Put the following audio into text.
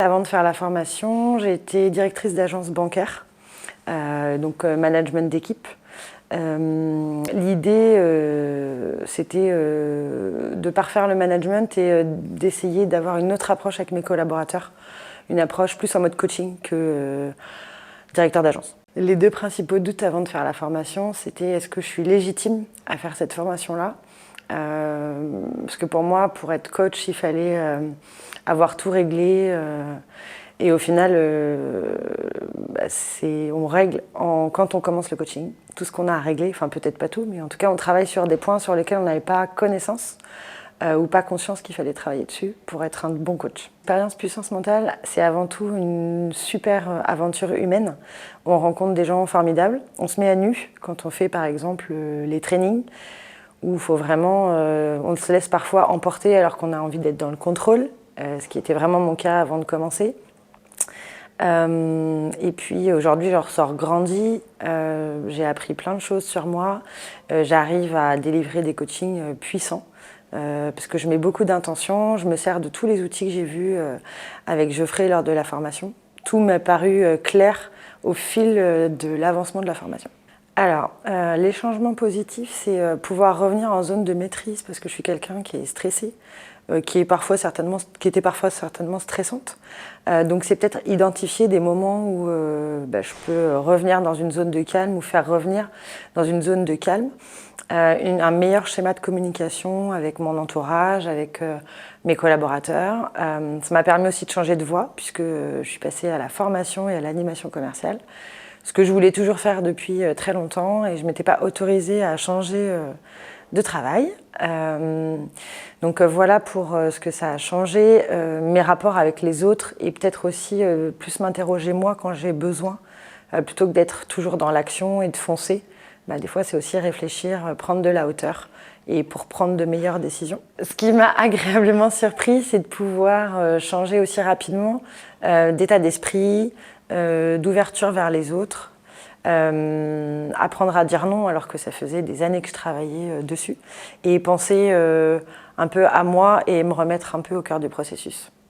Avant de faire la formation, j'ai été directrice d'agence bancaire, donc management d'équipe. L'idée, c'était de parfaire le management et d'essayer d'avoir une autre approche avec mes collaborateurs, une approche plus en mode coaching que directeur d'agence. Les deux principaux doutes avant de faire la formation, c'était est-ce que je suis légitime à faire cette formation-là ? Parce que pour moi, pour être coach, il fallait avoir tout réglé. Et au final, on règle quand on commence le coaching tout ce qu'on a à régler. Enfin, peut-être pas tout, mais en tout cas, on travaille sur des points sur lesquels on n'avait pas connaissance ou pas conscience qu'il fallait travailler dessus pour être un bon coach. L'expérience puissance mentale, c'est avant tout une super aventure humaine. On rencontre des gens formidables. On se met à nu quand on fait, par exemple, les trainings, où il faut vraiment, on se laisse parfois emporter alors qu'on a envie d'être dans le contrôle, ce qui était vraiment mon cas avant de commencer. Et puis aujourd'hui, je ressors grandie, j'ai appris plein de choses sur moi, j'arrive à délivrer des coachings puissants, parce que je mets beaucoup d'intention, je me sers de tous les outils que j'ai vus avec Geoffrey lors de la formation. Tout m'a paru clair au fil de l'avancement de la formation. Alors, les changements positifs, c'est pouvoir revenir en zone de maîtrise parce que je suis quelqu'un qui est stressé, qui était parfois certainement stressante. Donc c'est peut-être identifier des moments où je peux revenir dans une zone de calme ou faire revenir dans une zone de calme. Un meilleur schéma de communication avec mon entourage, avec mes collaborateurs. Ça m'a permis aussi de changer de voie puisque je suis passée à la formation et à l'animation commerciale. Ce que je voulais toujours faire depuis très longtemps et je ne m'étais pas autorisée à changer de travail. Donc voilà pour ce que ça a changé, mes rapports avec les autres et peut-être aussi plus m'interroger moi quand j'ai besoin, plutôt que d'être toujours dans l'action et de foncer. Des fois c'est aussi réfléchir, prendre de la hauteur et pour prendre de meilleures décisions. Ce qui m'a agréablement surpris, c'est de pouvoir changer aussi rapidement d'état d'esprit, d'ouverture vers les autres, apprendre à dire non alors que ça faisait des années que je travaillais dessus et penser un peu à moi et me remettre un peu au cœur du processus.